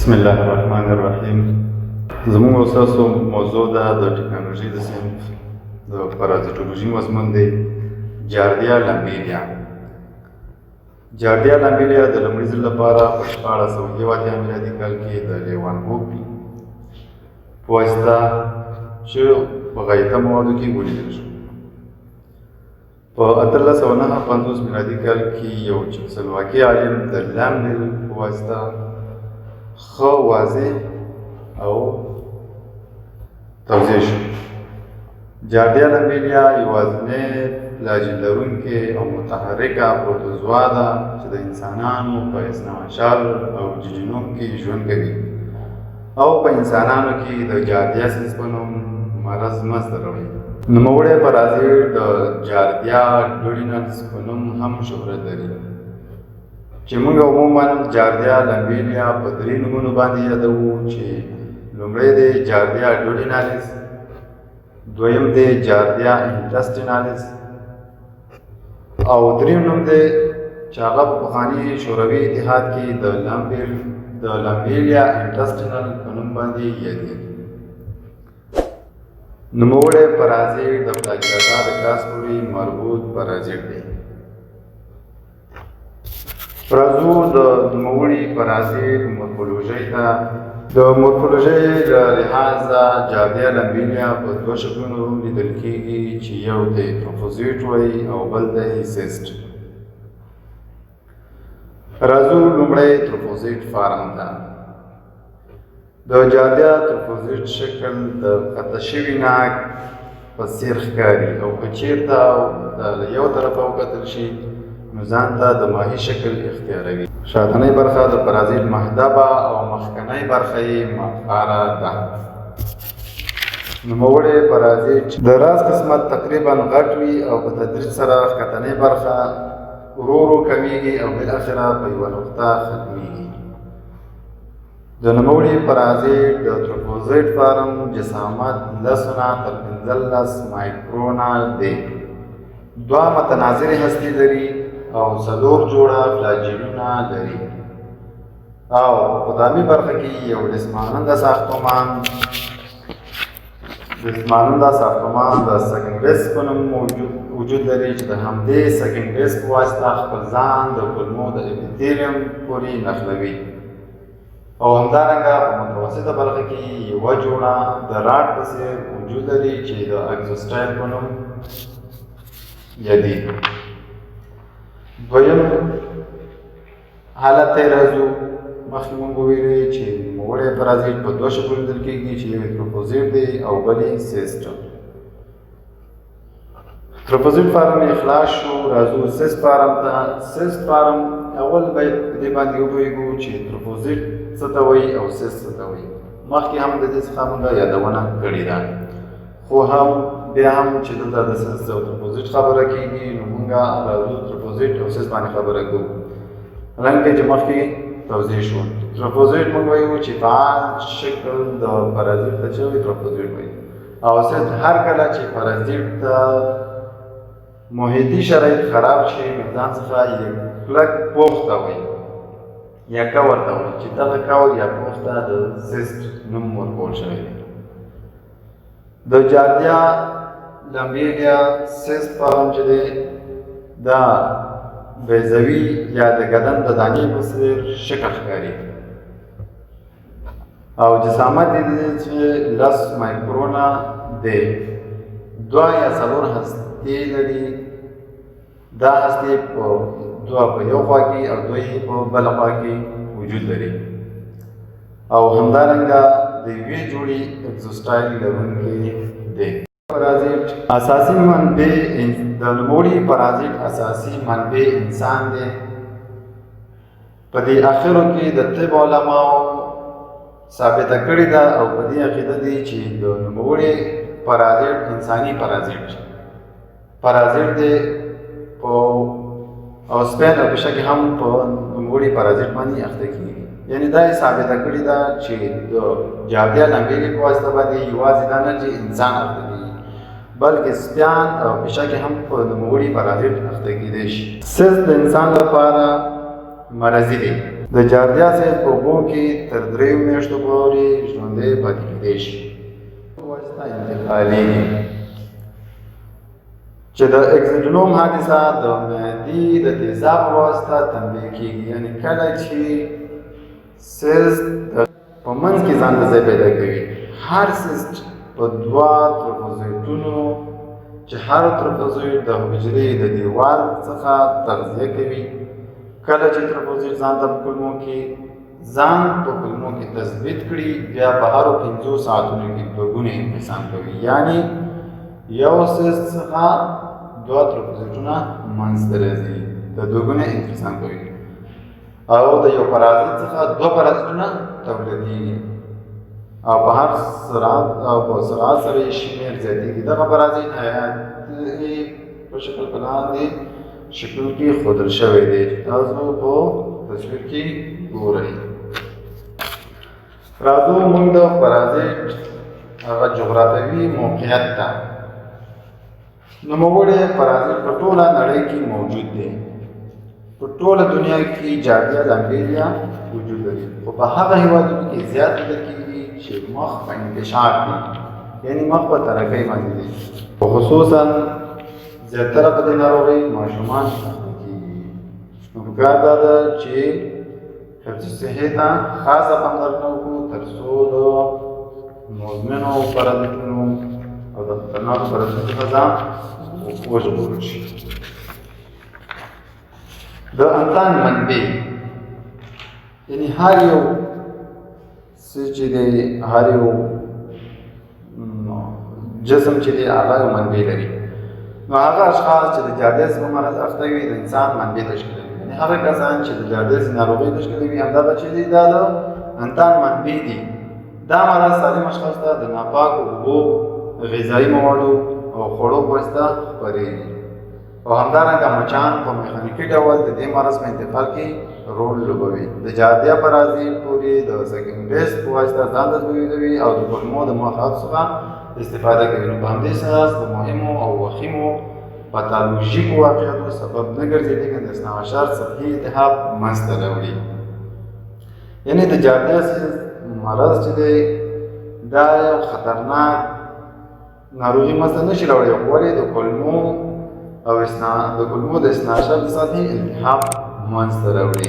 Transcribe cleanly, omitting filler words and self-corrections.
بسم الله الرحمن الرحیم. زموږ استاسو موضوع ده د ټکنالوژي د صنف د پرازیتولوژي مضمون دی جاردیا لامبیلیا. جاردیا لامبیلیا د لومړي ځل لپاره په 1881 میلادي کال کې د لیوانهوک په واسطه چې په غایطه موادو کې ولیدل شو. په 1859 میلادي کال کې یو چکسلواکي عالم د لامبل په واسطه ښه واضح او توضیح شو. جاردیا لامبیلیا یوازینی فلاجیل لرونکې او متحرکه پروتوزوا ده چې د انسانانو په اثناعشر او ججنوم کې ژوند کوي او په انسانانو کې د جاردیاسیس په نوم مرض منځته راوړي. نوموړی پرازیت د جاردیا ډوډینلز په نوم هم شهرت لري چې موږ عموما جاردیا لامبیلیا په درې نومونو باندې یادوو چې لومړی دی جاردیا ډوډینالیس، دویم دی جاردیا انټسټینالیس او دریم نوم دی چې هغه په پخواني شوروي اتحاد کې د لامبیلیا انټسټینل په نوم باندې یادېږي. نوموړی پرازیت د فلاجیلاتا د کلاس پورې مربوط پرازیت دی. راځو د نوموړي پرازیت مورفولوژۍ ته. د مورفولوژۍ له لحاظه جاردیا لامبیلیا په دوه شکلونو لیدل کېږي چې یو ته یې تروفوزیت وایي او بل ته یې سیسټ. راځو لومړی تروفوزیت فارم ته. د جاردیا تروفوزیت شکل د قطع شوي ناک په څېر ښکاري او که چېرته له یو طرفه وکتل شي نو ځان ته د ماهي شکل اختیاروي. شاتنۍ برخه د پرازیت مهدبه او مخکنۍ برخه یې مقعره ده. نوموړی پرازیت د راس قسمت تقریبا غټ وي او په تدریج سره ښکتنۍ برخه ورو ورو کمیږي او بالاخره په یوه نقطه ختمیږي. د نوموړي پرازیت د تروفوزیت فارم جسامت 10 تر 15 مایکرونه دی. دوه متناظرې هستې لري او 4 جوړه فلاجیلونه لري او په قدامي برخه کې یو دسماننده ساختمان د سکنډ بیس په نوم وجود لري چې د همدې سکنډ بیس په واسطه خپل ځان د کولمو د اپیتیلیم پورې نښلوي او همدارنګه په متوسطه برخه کې یوه جوړه د راډ په څېر وجود لري چې د اکزوسټایل په نوم یادېږي. دویم حالت ته راځو. مخکې مونږ وویلې چې نوموړی پرازیت په دوه شکلونو لیدل کېږي چې یو یې تروفوزیت دی او بل یې سیسټ. تروفوزیت فارم یې خلاص شو. راځو سیسټ فارم ته. سیسټ فارم اول باید په دې باندې وپوهېږو چې تروفوزیت څه ته وایي او سیسټ څه ته وایي. مخکې هم د دې څخه مونږ یادونه کړې ده، خو بیا هم چې دلته د سیسټ او تروفوزیت خبره کېږي نو مونږ راځو تروفوزیت او سیسټ باندې خبره کوو. حالانکه چې مخکې توضیح شو. تروفوزیت مونږ وایو چې فعال شکل د پرازیت ته چې وایي تروفوزیت وایي او سیسټ هر کله چې پرازیت ته محیطي شرایط خراب شي نو ځان څخه یو کلک پوښ ته وایي یا کور ته وایي چې دغه کور یا پوښ ته د سیسټ نوم ورکول شوی دی. د جاردیا لامبیلیا سیسټ فارم چې دی دا بیضوي یا د بدن د دانې په څېر شکل ښکاري او جسامت یې دی چې 10 مایکرونه دی. 2 یا 4 هستې لري. دا هستې دوه په یو خوا کې او 2 یې په بله خوا کې وجود لري او همدارنګه د یوې جوړې اکزوسټایل لرونکی دی. پرازیت اساسي منبع د نوموړي پرازیت اساسي منبع انسان دی. په دې اخرو کې د طب علماو ثابته کړې ده او په دې عقیده دي چې د نوموړي پرازیت انساني پرازیت دی او سپین او پشکې هم په نوموړي پرازیت باندې اخته کېږي. یعنې دا یې ثابته کړې ده چې د جاردیا لامبیلیا په واسطه باندې یوازې دا نه چې انسان اخته کېږي بلکې سپیان او پشکې هم په نوموړي پرازیت اخته کېدی شي. سیسټ د انسان لپاره مرضي دی د جاردیا صاحب په اوبو کې تر 3 میاشتو پورې ژوندی پاتې کېدی شي. واسطه انتقالېږي چې د اکسیجنوم حادثه د معدې د تیزاب په واسطه تنبیه کېږي. یعنې کله چې سیست په منځ کې ځان ته ځای پیدا کوي. هر سیست په 2 تروفوزویتونو چې هر تروفوزویت د حجرې د دیوال څخه تغذیه کوي. کله چې تروفوزویت ځان ته په کولمو کې تثبیت کړي بیا په هرو 5 ساعتونو کې 2 ګونې انفصام کوي. یعنې یو سیست څخه 2 تروفوزویتونه منځته راځي د 2 ګونې انفصام کوي او د یو پرازیت څخه 2 پرازیتونه تولیدېږي او په هر سرعت سره یې شمېر زیاتېږي. دغه پرازیت حیاتي په شکل په لاندې شکل کې ښودل شوی دی چې تاسو په تصویر کې ګورئ. راځو موږ د پرازیت هغه جغرافیوي موقعیت ته. نوموړی پرازیت په ټوله نړۍ کې موجود دی. په ټوله دنیا کې جاردیا لامبیلیا وجود لري، خو په هغه هېوادونو کې زیات لیدل کېږي چې مخ په انتشار دي، یعنې مخ په ترقۍ باندې دي. په خصوصا زیاتره په دې ناروغۍ ماشومان اخته کېږي. نو پکار دا ده چې حفظ صحې ته خاصه پاملرنه وکړو تر څو د مزمنو پرازیتونو او د خطرناکو پرازیتونو څخه ځان وژغورل شي. د انتان منبع یعنې هر یو څه چې دی، هر یو جسم چې دی هغه یو منبع لري. نو هغه اشخاص چې د جاردیاس په مرض اخته وي د انسان منبع تشکیلوي. یعنې هغه کسان چې د جاردیاس ناروغۍ تشکیلوي همدغه چې دی دا د انتان منبع دي. دا مرض سالم اشخاص ته د ناپاکو اوبو، غذایي موادو او خوړو په واسطه خپرېږي او همدارنګه مچان په میخانیکي ډول د دې مرض په انتقال کې رول لوبوي. د جاردیا پرازیت پورې د سکینګ ډیسک په واسطه ځان تثبیتوي او د کولمو د موخاتو څخه استفاده کوي. نو په همدې اساس د مهمو او وخیمو پاتالوژیکو واقعاتو سبب نه ګرځي، لیکن د اثناعشر سطحي التهاب منځته راوړي. یعنې د جاردیا مرض چې دی دا یو خطرناک ناروغي منځته نشي راوړی، ولې د کولمو او د کولمو د اثناعشر سطحي التهاب منځته راوړي.